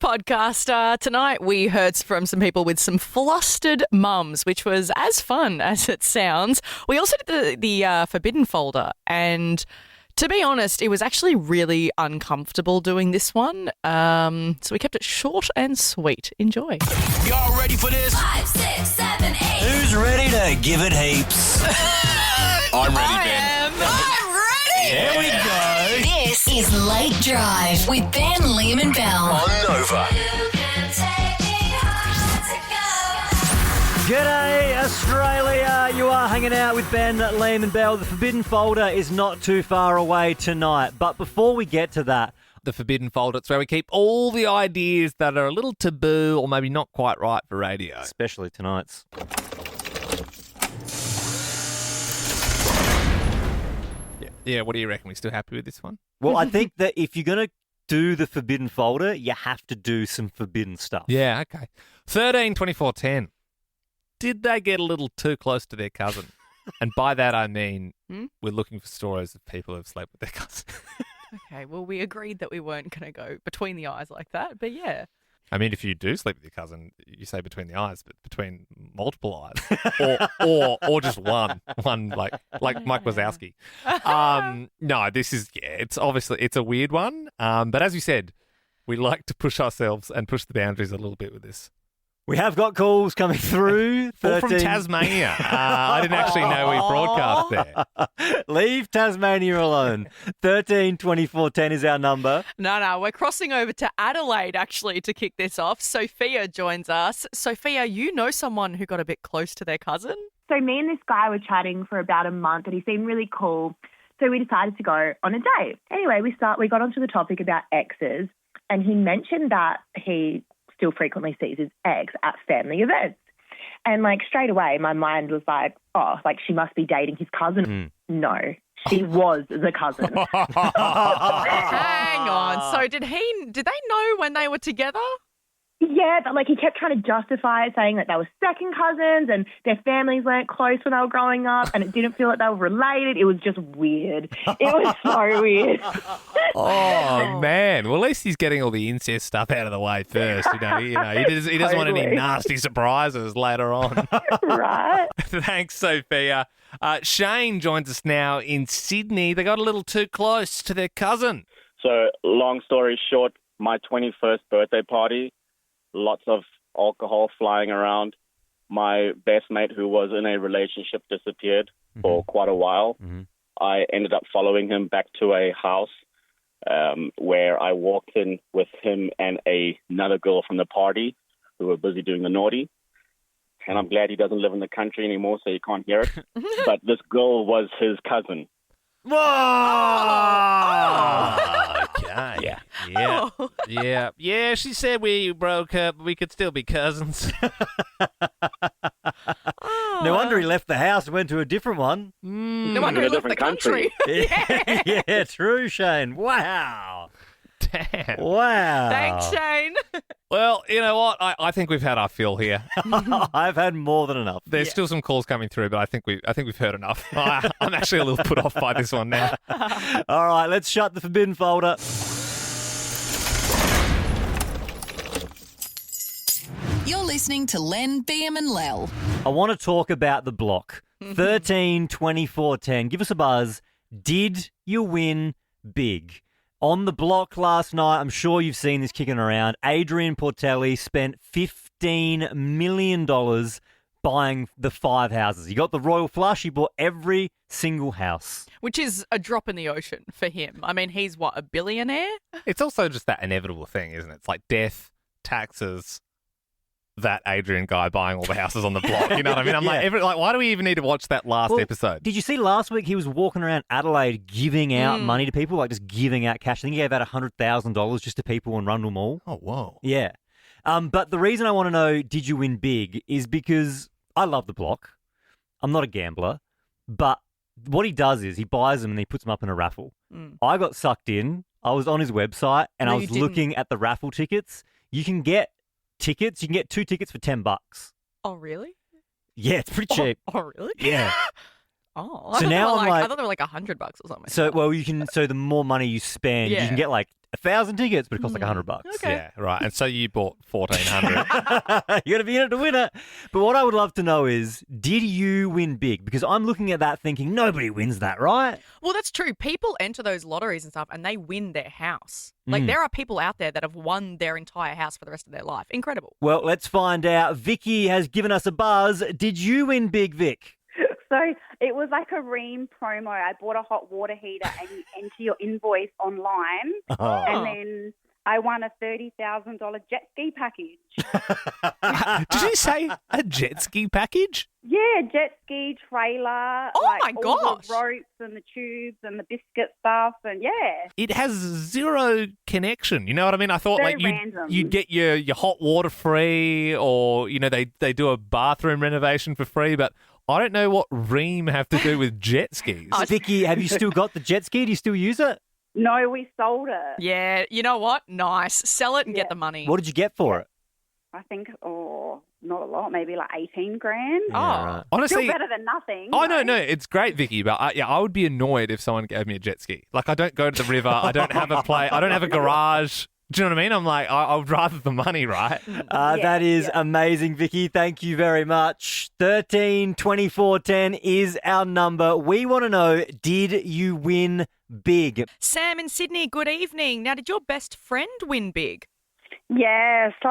podcast. Tonight we heard from some people with some flustered mums, which was as fun as it sounds. We also did the forbidden folder, and to be honest, it was actually really uncomfortable doing this one. So we kept it short and sweet. Enjoy. Y'all ready for this? 5, 6, 7, 8. Who's ready to give it heaps? I'm ready, Ben. I'm ready. Here we go. This is Late Drive with Ben, Liam and Bell. On Nova. G'day, Australia. You are hanging out with Ben, Liam and Bell. The Forbidden Folder is not too far away tonight. But before we get to that, the Forbidden Folder, it's where we keep all the ideas that are a little taboo or maybe not quite right for radio. especially tonight's. Yeah, what do you reckon? We still happy with this one? Well, I think that if you're going to do the Forbidden Folder, you have to do some forbidden stuff. Yeah, okay. 13, 24, 10. Did they get a little too close to their cousin? And by that I mean we're looking for stories of people who've slept with their cousin. Okay, well, we agreed that we weren't going to go between the eyes like that, but yeah. I mean, if you do sleep with your cousin, you say between the eyes, but between multiple eyes, or just one like Mike Wazowski. No, this is it's obviously it's a weird one. But as you said, we like to push ourselves and push the boundaries a little bit with this. We have got calls coming through. All from Tasmania. I didn't actually know we broadcast there. Leave Tasmania alone. 13 24 10 is our number. No, we're crossing over to Adelaide, actually, to kick this off. Sophia joins us. Sophia, you know someone who got a bit close to their cousin? So me and this guy were chatting for about a month and he seemed really cool. So we decided to go on a date. Anyway, we got onto the topic about exes and he mentioned that he still frequently sees his ex at family events. And straight away my mind was like, oh, she must be dating his cousin. No, she was the cousin. Hang on. So did they know when they were together? Yeah, but he kept trying to justify it, saying that they were second cousins and their families weren't close when they were growing up and it didn't feel like they were related. It was just weird. It was so weird. Oh, man. Well, at least he's getting all the incest stuff out of the way first. He doesn't want any Totally. nasty surprises later on. Right? Thanks, Sophia. Shane joins us now in Sydney. They got a little too close to their cousin. So, long story short, my 21st birthday party, lots of alcohol flying around. My best mate, who was in a relationship, disappeared for quite a while. I ended up following him back to a house where I walked in with him and another girl from the party who were busy doing the naughty. And I'm glad he doesn't live in the country anymore, so you can't hear it. But this girl was his cousin. Whoa! Okay. Yeah. Yeah, she said we broke up, but we could still be cousins. No wonder he left the house and went to a different one. No wonder he In a left the different country. Yeah, true, Shane. Wow. Damn. Wow. Thanks, Shane. Well, you know what? I think we've had our fill here. I've had more than enough. There's still some calls coming through, but I think we've heard enough. I'm actually a little put off by this one now. All right, let's shut the Forbidden Folder. You're listening to Len, BM and Lel. I want to talk about the block. 13 24 10. Give us a buzz. Did you win big? On the block last night, I'm sure you've seen this kicking around. Adrian Portelli spent $15 million buying the 5 houses. He got the royal flush. He bought every single house. Which is a drop in the ocean for him. I mean, he's a billionaire? It's also just that inevitable thing, isn't it? It's like death, taxes, that Adrian guy buying all the houses on the block. You know what I mean? I'm like, why do we even need to watch that last episode? Did you see last week he was walking around Adelaide giving out money to people, just giving out cash? I think he gave out $100,000 just to people in Rundle Mall. Oh, whoa. Yeah. But the reason I want to know, did you win big, is because I love the block. I'm not a gambler. But what he does is he buys them and he puts them up in a raffle. I got sucked in. I was on his website and I was looking at the raffle tickets. You can get tickets. You can get 2 tickets for $10. Oh, really? Yeah, it's pretty cheap. Oh, really? Yeah. Oh, So I thought now they were I'm I like- thought they were like $100 or something. So, well, you can. So the more money you spend, you Yeah. can get like 1,000 tickets, but it costs like $100. Okay. Yeah, right. And so you bought 1,400. You got to be in it to win it. But what I would love to know is, did you win big? Because I'm looking at that thinking nobody wins that, right? Well, that's true. People enter those lotteries and stuff and they win their house. Like, there are people out there that have won their entire house for the rest of their life. Incredible. Well, let's find out. Vicky has given us a buzz. Did you win big, Vic? So it was like a Ream promo. I bought a hot water heater and you enter your invoice online. Oh. And then I won a $30,000 jet ski package. Did you say a jet ski package? Yeah, jet ski, trailer. Oh, like my all gosh. the ropes and the tubes and the biscuit stuff. And yeah. It has zero connection. You know what I mean? I thought Very like random. you'd get your hot water free, or they do a bathroom renovation for free, but I don't know what Ream have to do with jet skis. Vicky, have you still got the jet ski? Do you still use it? No, we sold it. Yeah, you know what? Nice. Sell it and get the money. What did you get for it? I think, not a lot, maybe like 18 grand. Oh. right. Honestly, Still better than nothing. oh no, it's great, Vicky. But I would be annoyed if someone gave me a jet ski. Like, I don't go to the river. I don't have a I don't have a garage. Do you know what I mean? I'm like, I would rather the money, right? That is amazing, Vicky. Thank you very much. 13 24 10 is our number. We want to know, did you win big? Sam in Sydney, good evening. Now, did your best friend win big? Yeah, so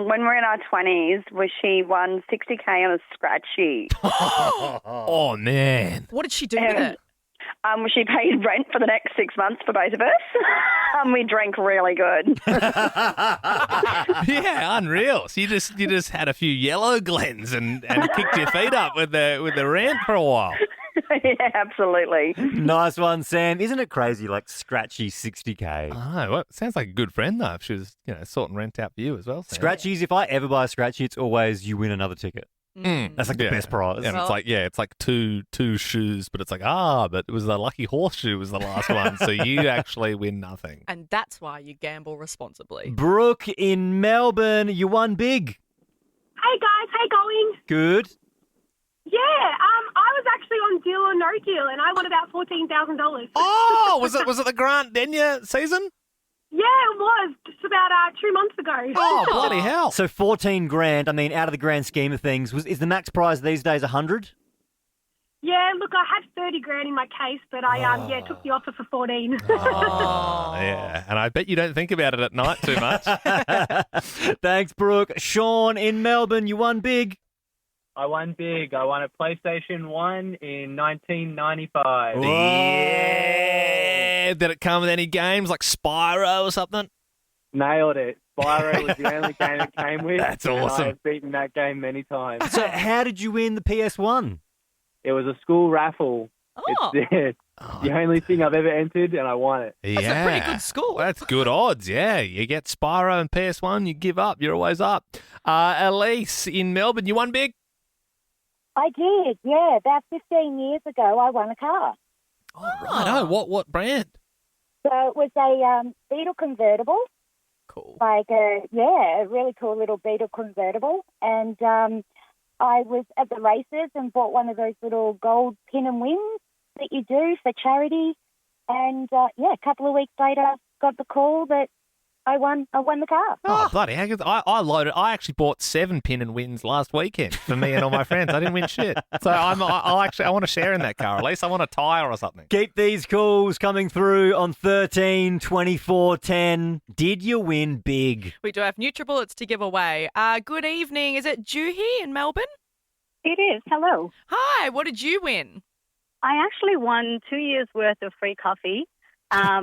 when we were in our 20s, she won 60K on a scratch sheet. Oh man. What did she do with it? She paid rent for the next 6 months for both of us. We drank really good. Yeah, unreal. So you just had a few yellow glens and kicked your feet up with the rent for a while. Yeah, absolutely. Nice one, Sam. Isn't it crazy, like scratchy 60K? Oh, well, sounds like a good friend though. If she was, sorting rent out for you as well. Sam. Scratchies, if I ever buy a scratchy, it's always you win another ticket. That's like the best prize. And it's like two shoes, but it's like, but it was the lucky horseshoe was the last one, so you actually win nothing. And that's why you gamble responsibly. Brooke in Melbourne, you won big. Hey guys, how you going? Good. Yeah, I was actually on Deal or No Deal, and I won about $14,000. Oh, was it the Grant Denyer season? Yeah, it was just about 2 months ago. Oh, bloody hell! So 14 grand, I mean, out of the grand scheme of things, is the max prize these days 100? Yeah, look, I had 30 grand in my case, but I took the offer for 14. Yeah, and I bet you don't think about it at night too much. Thanks, Brooke. Sean in Melbourne, you won big. I won big. I won a PlayStation 1 in 1995. Yeah. Did it come with any games like Spyro or something? Nailed it. Spyro was the only game it came with. That's and awesome. I have beaten that game many times. So how did you win the PS1? It was a school raffle. Oh. It's the only thing I've ever entered, and I won it. Yeah. That's a pretty good score. Well, that's good odds, yeah. You get Spyro and PS1, you give up. You're always up. Elise in Melbourne, you won big? I did, yeah. About 15 years ago, I won a car. Oh, right. Oh, what brand? So it was a Beetle convertible. Cool. Like a really cool little Beetle convertible. And I was at the races and bought one of those little gold pin and wins that you do for charity. And a couple of weeks later, got the call that I won the car. Oh, bloody heck. I loaded. I actually bought 7 pin and wins last weekend for me and all my friends. I didn't win shit. So I want to share in that car. At least I want a tyre or something. Keep these calls coming through on 13 24 10. Did you win big? We do have NutriBullets to give away. Good evening. Is it Juhi in Melbourne? It is. Hello. Hi. What did you win? I actually won 2 years' worth of free coffee,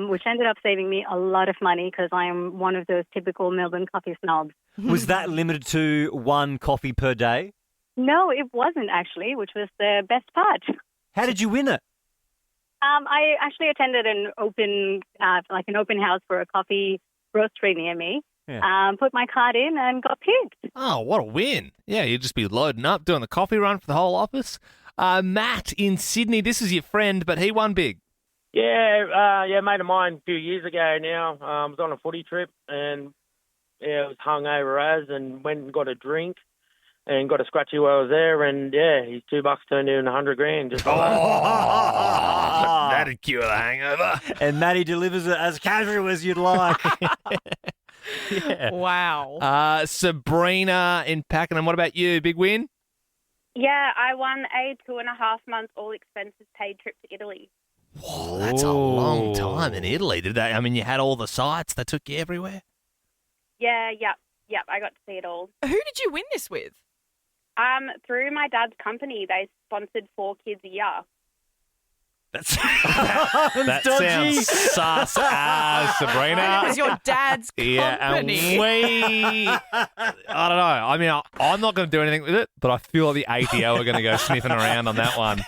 which ended up saving me a lot of money because I'm one of those typical Melbourne coffee snobs. Was that limited to one coffee per day? No, it wasn't actually, which was the best part. How did you win it? I actually attended an open house for a coffee roastery near me. Yeah. Put my card in and got picked. Oh, what a win. Yeah, you'd just be loading up, doing the coffee run for the whole office. Matt in Sydney, this is your friend, but he won big. Yeah, mate of mine a few years ago now. Was on a footy trip and was hungover and went and got a drink. and got a scratchy while I was there, and yeah, his $2 turned into $100,000. Just like that. That'd cure the hangover. And Matty delivers it as casual as you'd like. Yeah. Wow. Sabrina in Pakenham, what about you? Big win? Yeah, I won a 2.5-month all expenses paid trip to Italy. Whoa, that's a long time in Italy. Did they? I mean, you had all the sites. They took you everywhere. Yeah, yep, I got to see it all. Who did you win this with? Through my dad's company, they sponsored 4 kids a year. That sounds sus as Sabrina. And it was your dad's company. Yeah, and I don't know. I mean, I'm not going to do anything with it, but I feel like the ATO are going to go sniffing around on that one.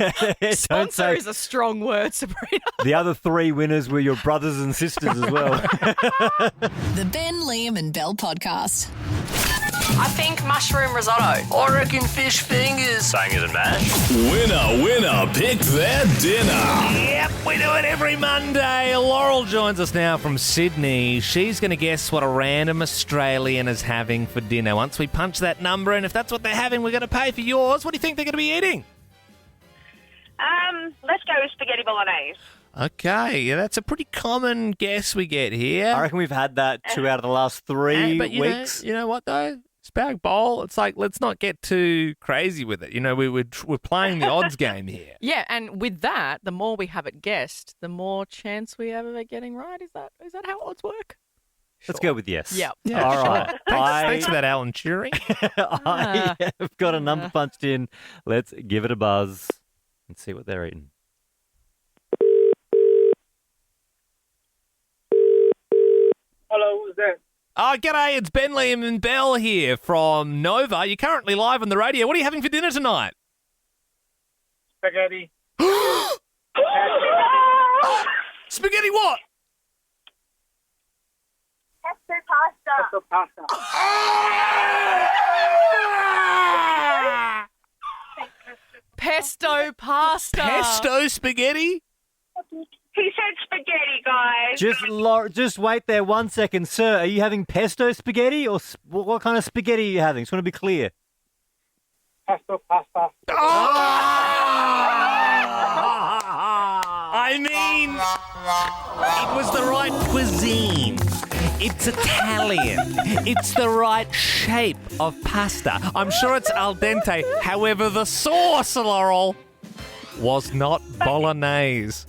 Sponsor is a strong word, Sabrina. The other 3 winners were your brothers and sisters as well. The Ben, Liam and Bell Podcast. I think mushroom risotto. I reckon fish fingers. Bangers and mash. Winner, pick their dinner. Yep, we do it every Monday. Laurel joins us now from Sydney. She's going to guess what a random Australian is having for dinner. Once we punch that number, and if that's what they're having, we're going to pay for yours. What do you think they're going to be eating? Let's go with spaghetti bolognese. Okay, yeah, that's a pretty common guess we get here. I reckon we've had that 2 out of the last 3 But weeks. You know what, though? Spag bowl, it's like, let's not get too crazy with it. You know, we're playing the odds game here. Yeah, and with that, the more we have it guessed, the more chance we have of it getting right. Is that how odds work? Let's go with yes. Yep. Yeah, All sure. right. Thanks for that, Alan Turing. I have got a number punched in. Let's give it a buzz and see what they're eating. Hello, who's that? G'day, it's Ben, Liam and Bell here from Nova. You're currently live on the radio. What are you having for dinner tonight? Spaghetti. Spaghetti what? Pesto pasta. Pesto pasta. Pesto spaghetti? He said spaghetti, guys. Just wait there 1 second, sir. Are you having pesto spaghetti or what kind of spaghetti are you having? Just want to be clear. Pesto pasta. I mean, it was the right cuisine. It's Italian. It's the right shape of pasta. I'm sure it's al dente. However, the sauce, Laurel, was not bolognese.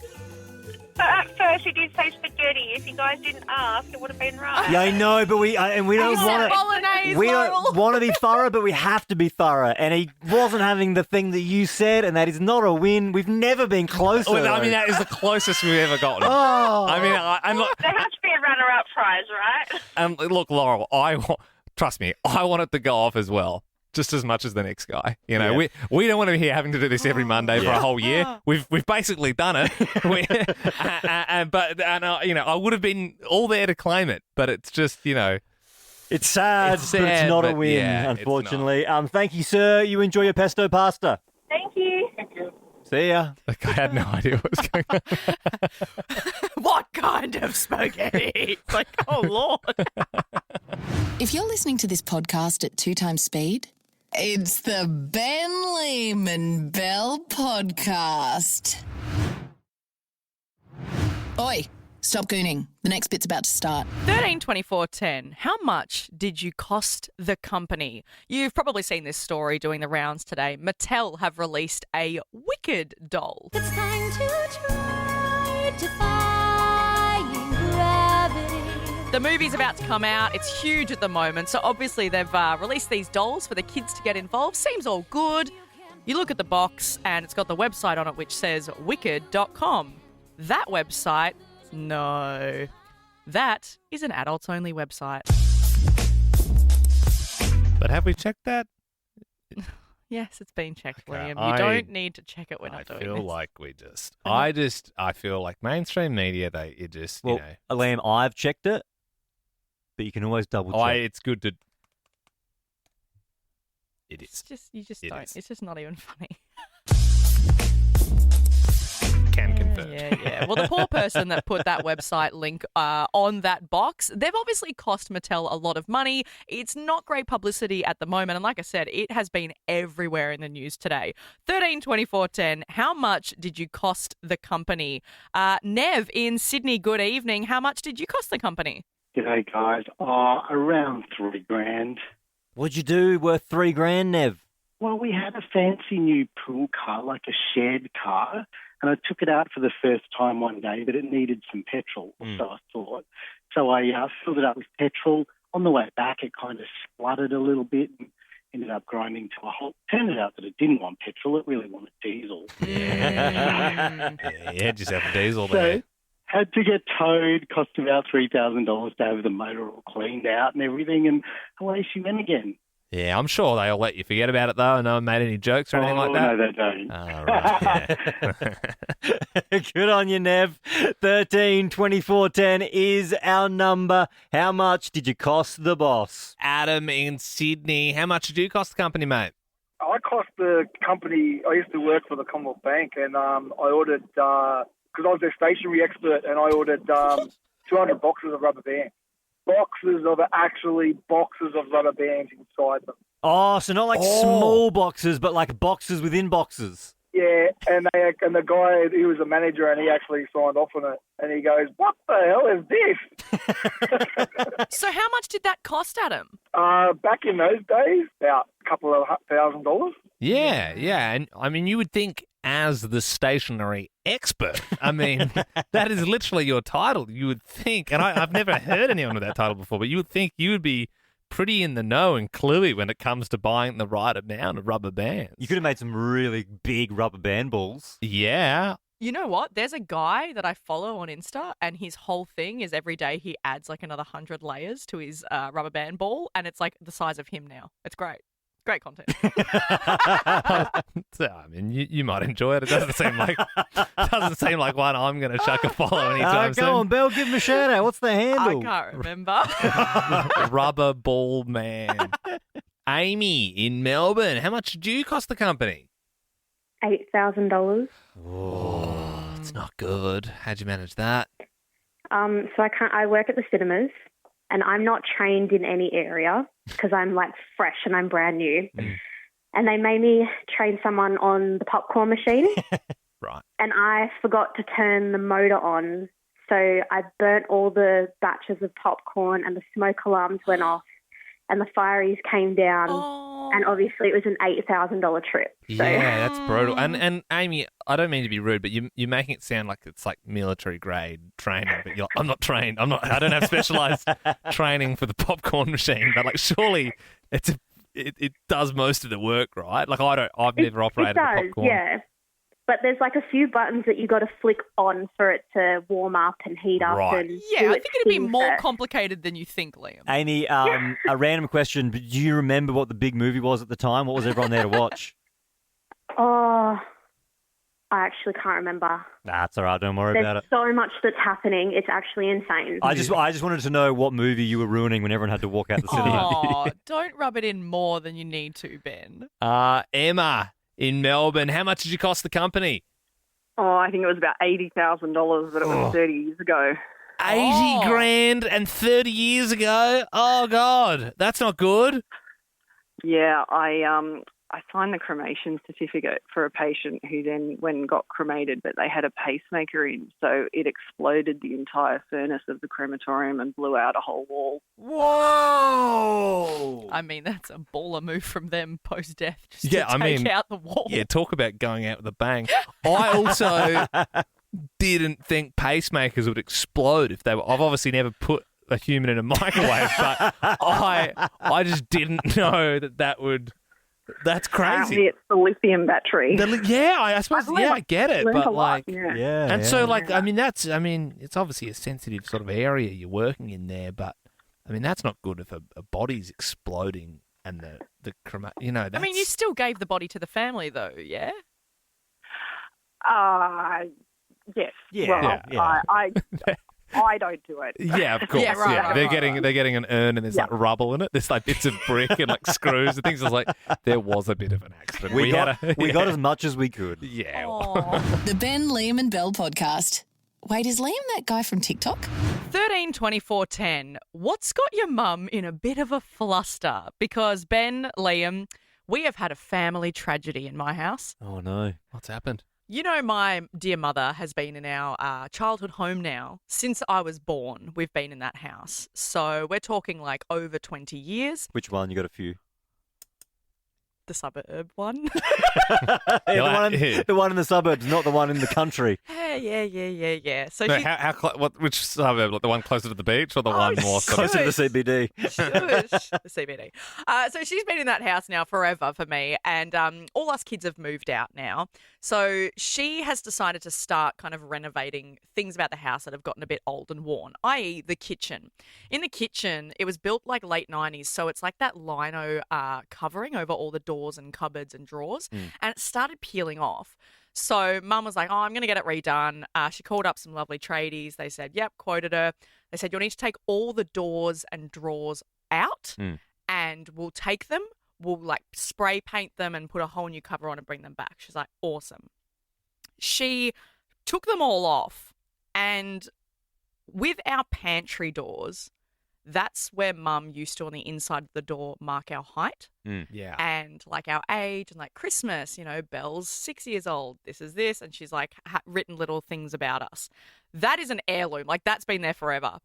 But at first he did say spaghetti. If you guys didn't ask, it would have been right. Yeah, I know, but we don't want bolognese, to. We Laurel. don't want to be thorough, but we have to be thorough. And he wasn't having the thing that you said, and that is not a win. We've never been closer. Well, I mean, that is the closest we've ever gotten. Oh. I mean, I'm not. There has to be a runner-up prize, right? And look, Laurel, trust me, I want it to go off as well. Just as much as the next guy, you know. Yeah. We don't want to be here having to do this every Monday for a whole year. We've basically done it. But I would have been all there to claim it, but it's just It's sad, but it's not a win, unfortunately. Thank you, sir. You enjoy your pesto pasta. Thank you. Thank you. See ya. Like, I had no idea what was going on. What kind of spaghetti? It's like, oh, Lord. If you're listening to this podcast at 2 times speed, it's the Ben, Liam and Bell Podcast. Oi, stop gooning. The next bit's about to start. 13/24/10. How much did you cost the company? You've probably seen this story doing the rounds today. Mattel have released a Wicked doll. It's time to try defying gravity. The movie's about to come out. It's huge at the moment. So obviously they've released these dolls for the kids to get involved. Seems all good. You look at the box and it's got the website on it which says wicked.com. That website, no. That is an adults-only website. But have we checked that? Yes, it's been checked, Okay, Liam. You don't need to check it. We're not doing I feel this. like I feel like mainstream media, Well, Liam, I've checked it, but you can always double check. It's good to. It is. You just It don't. is. It's just not even funny. Can confirm. merch. Yeah. Well, the poor person that put that website link on that box, they've obviously cost Mattel a lot of money. It's not great publicity at the moment. And like I said, it has been everywhere in the news today. 13 24 10, how much did you cost the company? Nev in Sydney, good evening. How much did you cost the company? G'day, guys. Around $3,000. What'd you do worth $3,000, Nev? Well, we had a fancy new pool car, like a shared car, and I took it out for the first time one day, but it needed some petrol, so I thought. So I filled it up with petrol. On the way back, it kind of spluttered a little bit and ended up grinding to a halt. Turned out that it didn't want petrol, it really wanted diesel. Yeah, you had yourself a diesel there. So, had to get towed, cost about $3,000 to have the motor all cleaned out and everything, and away she went again. Yeah, I'm sure they'll let you forget about it, though. No one made any jokes or anything like that? No, they don't. Oh, right, yeah. Good on you, Nev. 13 24 10 is our number. How much did you cost the boss? Adam in Sydney, how much did you cost the company, mate? I cost the company, I used to work for the Commonwealth Bank, and I ordered, because I was their stationery expert, and I ordered 200 boxes of rubber bands. Boxes of rubber bands inside them. Oh, so not like small boxes, but like boxes within boxes. Yeah, and the guy, he was a manager, and he actually signed off on it. And he goes, "What the hell is this?" So how much did that cost, Adam? Back in those days, about a couple of $1,000. Yeah. And I mean, you would think as the stationery expert, I mean, that is literally your title. You would think, and I've never heard anyone with that title before, but you would think you would be pretty in the know and cluey when it comes to buying the right amount of rubber bands. You could have made some really big rubber band balls. Yeah. You know what? There's a guy that I follow on Insta, and his whole thing is every day he adds like another 100 layers to his rubber band ball, and it's like the size of him now. It's great. Great content. So, I mean, you might enjoy it. It doesn't seem like one I'm going to chuck a follow anytime soon. Go on, Belle, give him a shout out. What's the handle? I can't remember. Rubber Ball Man. Amy in Melbourne, how much did you cost the company? $8,000. Oh, it's not good. How'd you manage that? So I work at the cinemas, and I'm not trained in any area because I'm like fresh and I'm brand new. And they made me train someone on the popcorn machine. Right. And I forgot to turn the motor on. So I burnt all the batches of popcorn, and the smoke alarms went off, and the fireys came down. And obviously it was an $8,000 trip. So. Yeah, that's brutal. And Amy, I don't mean to be rude, but you're making it sound like it's like military grade training. But you're like, I'm not trained. I don't have specialized training for the popcorn machine. But like, surely it does most of the work, right? Like I've never operated a popcorn. Yeah. But there's like a few buttons that you got to flick on for it to warm up and heat up. Right. And Yeah, I think it'd be more complicated than you think, Liam. Amy, a random question, but do you remember what the big movie was at the time? What was everyone there to watch? Oh, I actually can't remember. That's all right. Don't worry about it. There's so much that's happening. It's actually insane. I just wanted to know what movie you were ruining when everyone had to walk out the cinema. Oh, don't rub it in more than you need to, Ben. Emma in Melbourne, how much did you cost the company? Oh, I think it was about $80,000, but it was 30 years ago. 80 grand and 30 years ago? Oh, God. That's not good. Yeah, I signed the cremation certificate for a patient who then went and got cremated, but they had a pacemaker in, so it exploded the entire furnace of the crematorium and blew out a whole wall. Whoa! I mean, that's a baller move from them post-death just Yeah, to take out the wall. Yeah, talk about going out with a bang. I also didn't think pacemakers would explode if they were. I've obviously never put a human in a microwave, but I just didn't know that would. That's crazy. It's the lithium battery. I suppose. I get it, learned a but lot, like, yeah. So like, I mean, it's obviously a sensitive sort of area you're working in there, but I mean, that's not good if a body's exploding and the crema. You know, I mean, you still gave the body to the family, though, yeah? Yes. Yeah. Well, Yeah. I don't do it. Yeah, of course. right. They're getting an urn and there's like rubble in it. There's like bits of brick and like screws and things. I was like, there was a bit of an accident. We got as much as we could. Yeah. The Ben, Liam and Bell podcast. Wait, is Liam that guy from TikTok? 13 24 10. What's got your mum in a bit of a fluster? Because Ben, Liam, we have had a family tragedy in my house. Oh, no. What's happened? You know, my dear mother has been in our childhood home now since I was born. We've been in that house. So we're talking like over 20 years. Which one? You got a few? The suburb one. The one in the suburbs, not the one in the country. Yeah. So No, she... which suburb? Like the one closer to the beach or the one more Closer to the CBD. Shush. The CBD. So she's been in that house now forever for me, and all us kids have moved out now. So she has decided to start kind of renovating things about the house that have gotten a bit old and worn, i.e. the kitchen. In the kitchen, it was built like late 90s, so it's like that lino covering over all the doors and cupboards and drawers, and it started peeling off. So Mum was like, I'm going to get it redone. She called up some lovely tradies. They said, yep, quoted her. They said, you'll need to take all the doors and drawers out and we'll take them. We'll like spray paint them and put a whole new cover on and bring them back. She's like, awesome. She took them all off, and with our pantry doors, that's where Mum used to on the inside of the door mark our height. Yeah. And like our age and like Christmas, you know, Belle's 6 years old. This is this. And she's like written little things about us. That is an heirloom. Like that's been there forever.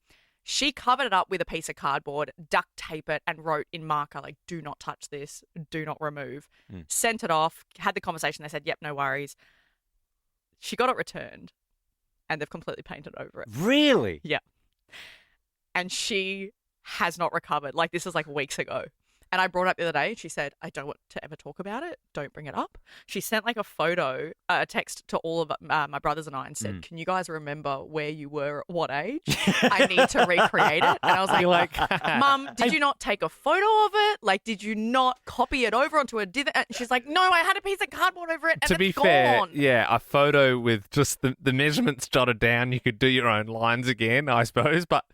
She covered it up with a piece of cardboard, duct tape it, and wrote in marker, like, do not touch this, do not remove. Sent it off, had the conversation. They said, yep, no worries. She got it returned, and they've completely painted over it. Really? Yeah. And she has not recovered. Like, this is like weeks ago. And I brought it up the other day, and she said, I don't want to ever talk about it. Don't bring it up. She sent like a photo, a text to all of my brothers and I and said, can you guys remember where you were at what age? I need to recreate it. And I was like, Mum, did you not take a photo of it? Like, did you not copy it over onto a And she's like, no, I had a piece of cardboard over it and To be it's fair, gone. yeah, a photo with just the measurements jotted down, you could do your own lines again, I suppose. But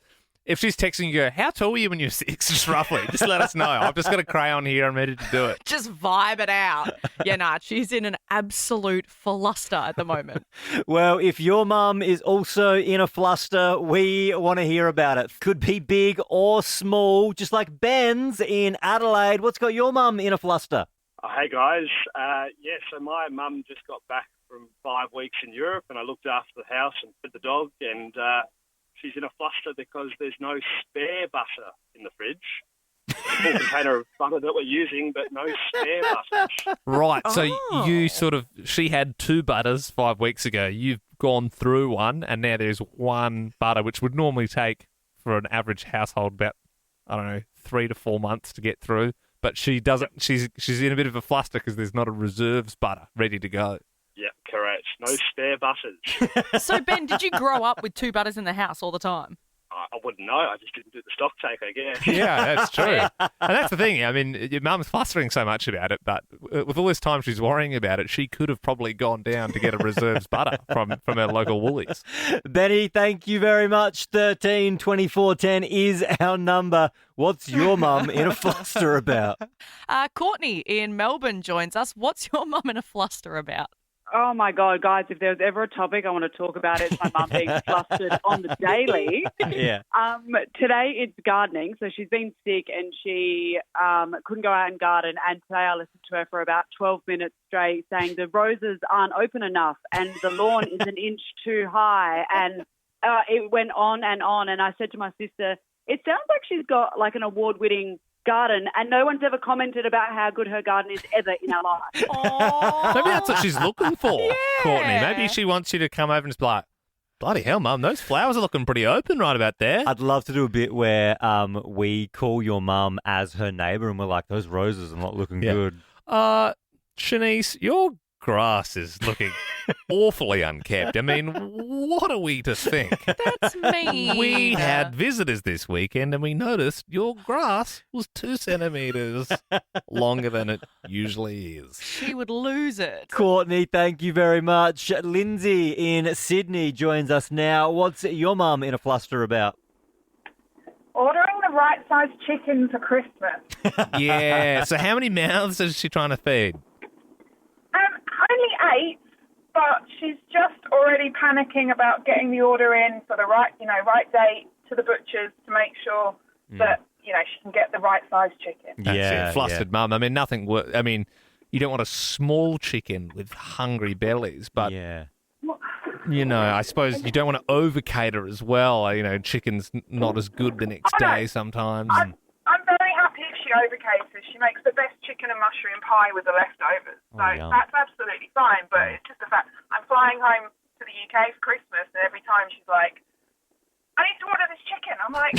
if she's texting you, how tall were you when you were 6? Just roughly. Just let us know. I've just got a crayon here. I'm ready to do it. Just vibe it out. Yeah, nah, she's in an absolute fluster at the moment. Well, if your mum is also in a fluster, we want to hear about it. Could be big or small, just like Ben's in Adelaide. What's got your mum in a fluster? Hey, guys. So my mum just got back from 5 weeks in Europe, and I looked after the house and fed the dog, and she's in a fluster because there's no spare butter in the fridge. Full container of butter that we're using, but no spare butter. Right. So she had 2 butters 5 weeks ago. You've gone through one, and now there's 1 butter, which would normally take for an average household about, 3 to 4 months to get through. But she doesn't. She's in a bit of a fluster because there's not a reserves butter ready to go. Yeah, correct. No spare butters. So, Ben, did you grow up with 2 butters in the house all the time? I wouldn't know. I just didn't do the stock take, I guess. Yeah, that's true. And that's the thing. I mean, your mum's flustering so much about it, but with all this time she's worrying about it, she could have probably gone down to get a reserves butter from our local Woolies. Benny, thank you very much. 13 24 10 is our number. What's your mum in a fluster about? Courtney in Melbourne joins us. What's your mum in a fluster about? Oh, my God, guys, if there's ever a topic I want to talk about, it's my mum being flustered on the daily. Yeah. Today it's gardening, so she's been sick and she couldn't go out and garden, and today I listened to her for about 12 minutes straight saying the roses aren't open enough and the lawn is an inch too high, and it went on, and I said to my sister, it sounds like she's got like an award-winning garden, and no one's ever commented about how good her garden is ever in our life. Maybe that's what she's looking for, Courtney. Maybe she wants you to come over and just be like, bloody hell, Mum, those flowers are looking pretty open right about there. I'd love to do a bit where we call your mum as her neighbour and we're like, those roses are not looking good. Shanice, your grass is looking awfully unkept. I mean, what are we to think? That's mean. We had visitors this weekend and we noticed your grass was 2 centimetres longer than it usually is. She would lose it. Courtney, thank you very much. Lindsay in Sydney joins us now. What's your mum in a fluster about? Ordering the right size chicken for Christmas. Yeah. So how many mouths is she trying to feed? Only 8, but she's just already panicking about getting the order in for the right date to the butchers to make sure that, she can get the right size chicken. That's it. Flustered mum. I mean, you don't want a small chicken with hungry bellies, but I suppose you don't want to over-cater as well. Chicken's not as good the next day sometimes. I'm very happy if she overcaters. She makes the best chicken and mushroom pie with the leftovers. So that's absolutely fine. But it's just the fact I'm flying home to the UK for Christmas, and every time she's like, I need to order this chicken. I'm like,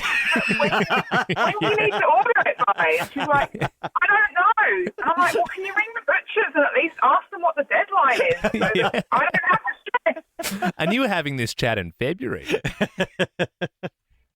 when do you need to order it by? And she's like, I don't know. And I'm like, well, can you ring the butchers and at least ask them what the deadline is so that I don't have to stress? And you were having this chat in February.